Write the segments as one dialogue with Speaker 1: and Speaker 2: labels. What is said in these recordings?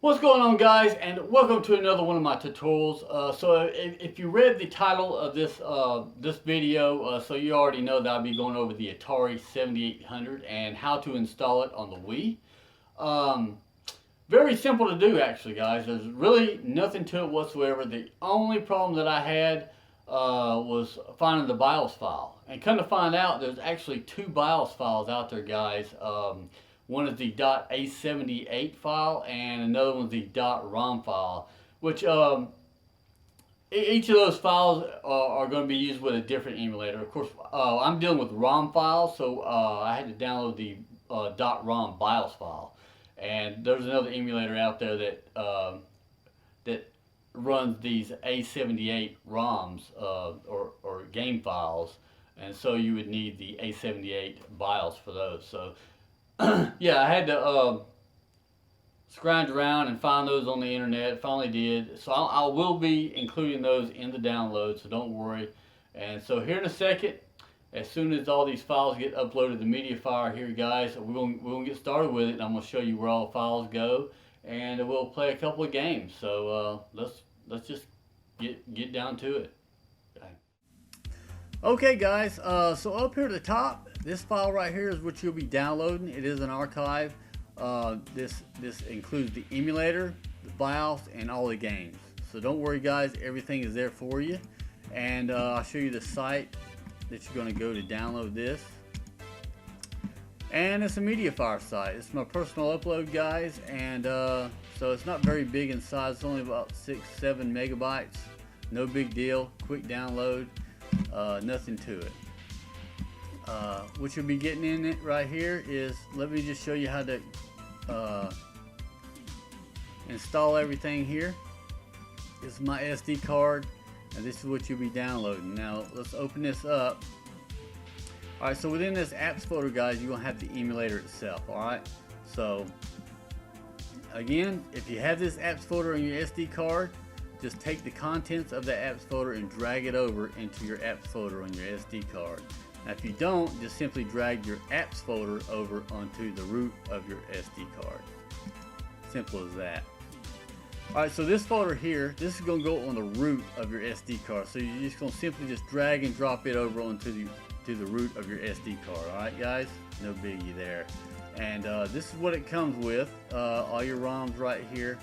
Speaker 1: What's going on, guys, and welcome to another one of my tutorials. If you read the title of this video, so you already know that I'll be going over the Atari 7800 and how to install it on the Wii. Um, Very simple to do, actually, guys. There's really nothing to it whatsoever. The only problem that I had was finding the BIOS file. And come to find out, there's actually two BIOS files out there, guys. One is the .A78 file, and another one's the .ROM file, which each of those files are going to be used with a different emulator. Of course, I'm dealing with ROM files, so I had to download the .ROM BIOS file. And there's another emulator out there that runs these A78 ROMs or game files, and so you would need the A78 BIOS for those. So yeah, I had to scrounge around and find those on the internet. Finally did. So I will be including those in the download, so don't worry. And so here in a second, as soon as all these files get uploaded to MediaFire here, guys, we're gonna get started with it. And I'm gonna show you where all the files go, and we'll play a couple of games. So let's just get down to it. Okay, guys. So up here at the top, this file right here is what you'll be downloading. It is an archive. This includes the emulator, the BIOS, and all the games. So don't worry, guys. Everything is there for you. And I'll show you the site that you're going to go to download this. And it's a MediaFire site. It's my personal upload, guys. And so it's not very big in size. It's only about 6-7 megabytes. No big deal. Quick download. Nothing to it. What you'll be getting in it right here is, let me just show you how to install everything here. This is my SD card, and this is what you'll be downloading. Now let's open this up. Alright, so within this apps folder, guys, you're going to have the emulator itself. Alright, so again, if you have this apps folder on your SD card, just take the contents of the apps folder and drag it over into your apps folder on your SD card. Now if you don't, just simply drag your apps folder over onto the root of your SD card. Simple as that. Alright, so this folder here, this is going to go on the root of your SD card. So you're just going to simply just drag and drop it over onto the root of your SD card. Alright, guys? No biggie there. And this is what it comes with. All your ROMs right here.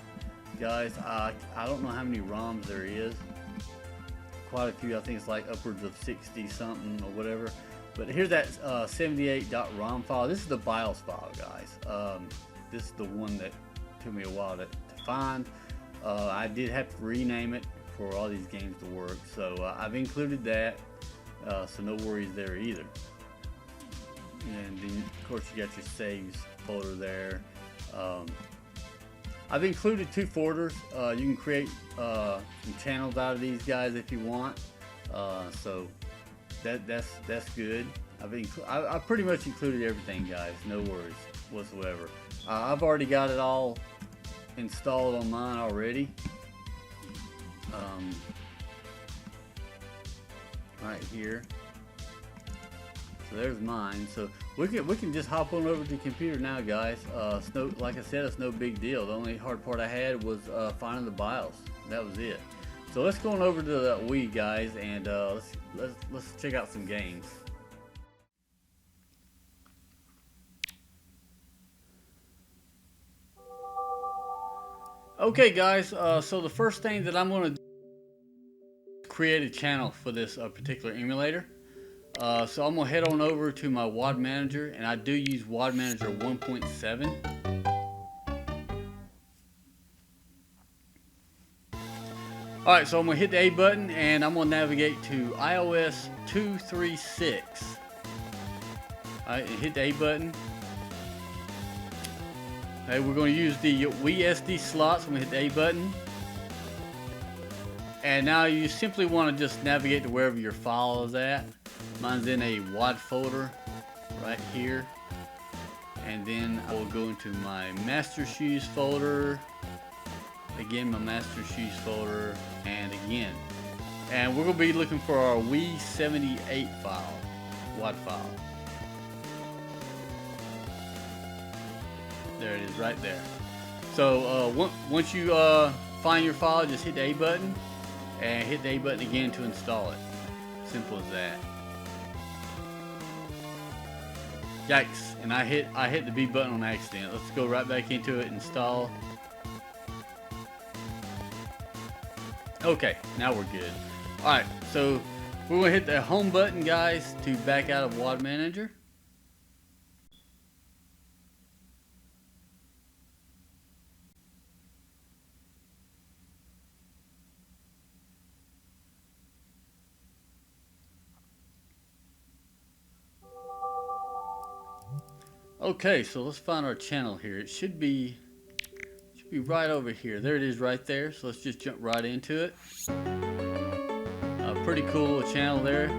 Speaker 1: Guys, I don't know how many ROMs there is. Quite a few. I think it's like upwards of 60 something or whatever. But here's that 78.rom file. This is the BIOS file, guys. This is the one that took me a while to find. I did have to rename it for all these games to work, so I've included that. So no worries there either. And then of course you got your saves folder there. I've included two folders. You can create some channels out of these guys if you want. So that's good. I've pretty much included everything, guys. No worries whatsoever. I've already got it all installed on mine already. Right here. So there's mine. So we can just hop on over to the computer now, guys. Like I said, it's no big deal. The only hard part I had was finding the BIOS. That was it. So let's go on over to the Wii, guys, and let's check out some games. Okay, guys. So the first thing that I'm going to do is create a channel for this particular emulator. So I'm going to head on over to my WAD Manager, and I do use WAD Manager 1.7. Alright, so I'm going to hit the A button, and I'm going to navigate to iOS 236. Alright, hit the A button. Okay, we're going to use the Wii SD slots. I'm going to hit the A button. And now you simply want to just navigate to wherever your file is at. Mine's in a WAD folder right here. And then I will go into my Master Shoes folder. Again, my Master Shoes folder. And again. And we're going to be looking for our Wii 78 file. WAD file. There it is right there. So once you find your file, just hit the A button and hit the A button again to install it. Simple as that. Yikes! And I hit the B button on accident. Let's go right back into it. Install. Okay, now we're good. All right, so we're gonna hit the home button, guys, to back out of WII Manager. Okay, so let's find our channel here. It should be right over here. There it is right there. So let's just jump right into it. Pretty cool little channel there.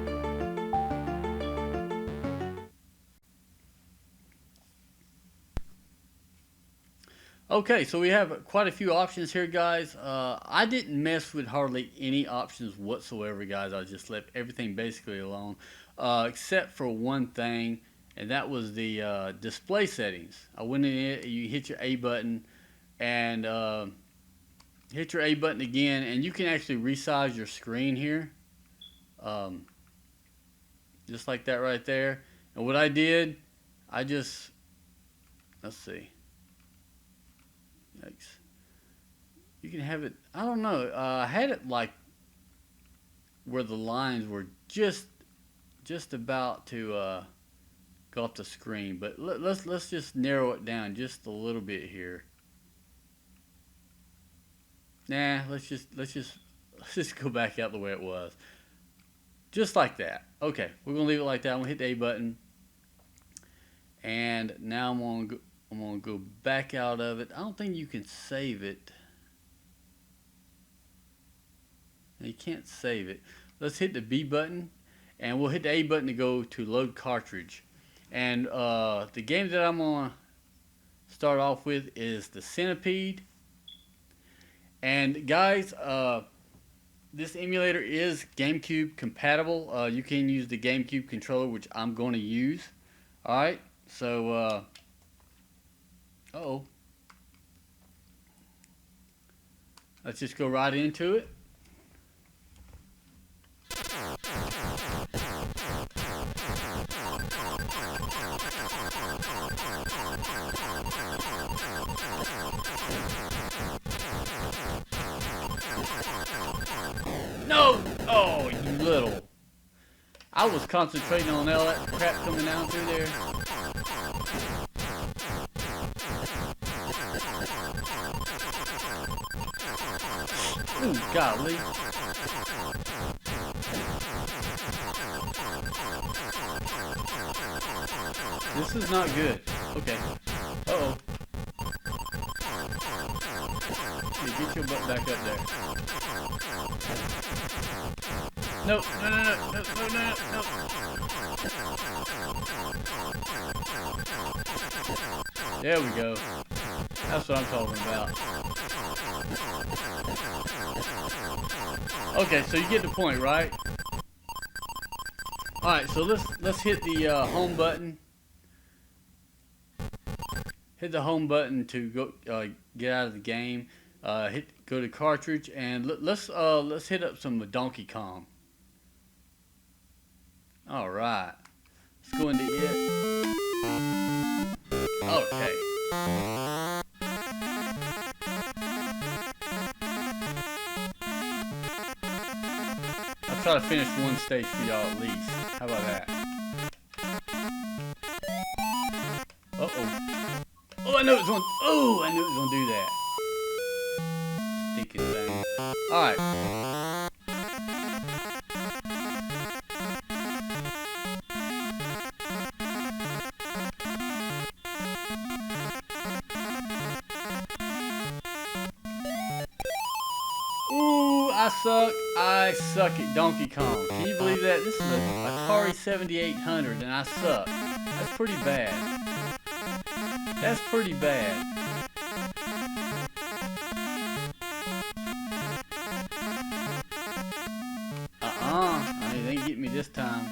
Speaker 1: Okay, so we have quite a few options here, guys. I didn't mess with hardly any options whatsoever, guys. I just left everything basically alone, except for one thing, and that was the display settings. I went in it, you hit your A button, and hit your A button again, and you can actually resize your screen here, just like that right there. And what I did, let's see. You can have it, I don't know, I had it like where the lines were just about to go off the screen, but let's just narrow it down just a little bit here. Nah, let's just go back out the way it was, just like that. Okay, we're gonna leave it like that. I'm gonna hit the A button, and now I'm gonna go back out of it. I don't think you can save it. You can't save it. Let's hit the B button, and we'll hit the A button to go to load cartridge. And the game that I'm gonna start off with is the Centipede. And guys, this emulator is GameCube compatible. You can use the GameCube controller, which I'm going to use. All right, so let's just go right into it. No! Oh, you little. I was concentrating on all that crap coming down through there. Ooh, golly. This is not good. Okay. Uh-oh. Get your butt back up there. No, no, no, no, no, no, no, no. There we go. That's what I'm talking about. Okay, so you get the point, right? Alright, so let's hit the home button. Hit the home button to go get out of the game. Go to cartridge, and let's hit up some Donkey Kong. All right, let's go into it. Okay. I'll try to finish one stage for y'all at least. How about that? Uh-oh. Oh, I knew it was gonna. Oh, I knew it was gonna do that. Stinking thing. All right. Ooh, I suck at Donkey Kong. Can you believe that? This is an Atari 7800 and I suck. That's pretty bad. That's pretty bad. They didn't get me this time.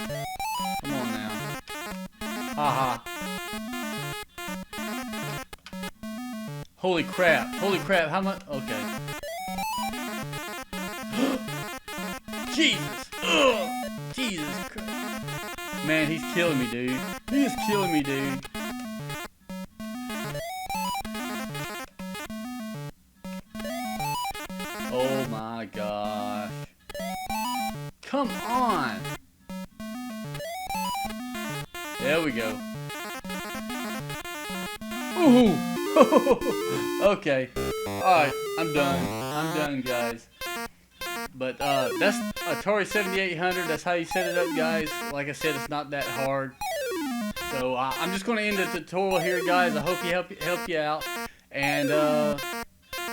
Speaker 1: Come on now. Haha. Holy crap. Holy crap. How much? Okay. Jesus. Ugh. Jesus Christ. Man, he's killing me, dude. He is killing me, dude. Oh my gosh. Come on. There we go. Ooh. Okay. Alright, I'm done. I'm done, guys. But that's Atari 7800. That's how you set it up, guys. Like I said, it's not that hard. So I'm just going to end the tutorial here, guys. I hope he help you out. And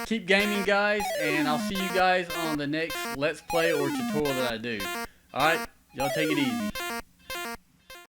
Speaker 1: keep gaming, guys. And I'll see you guys on the next Let's Play or tutorial that I do. Alright, y'all take it easy.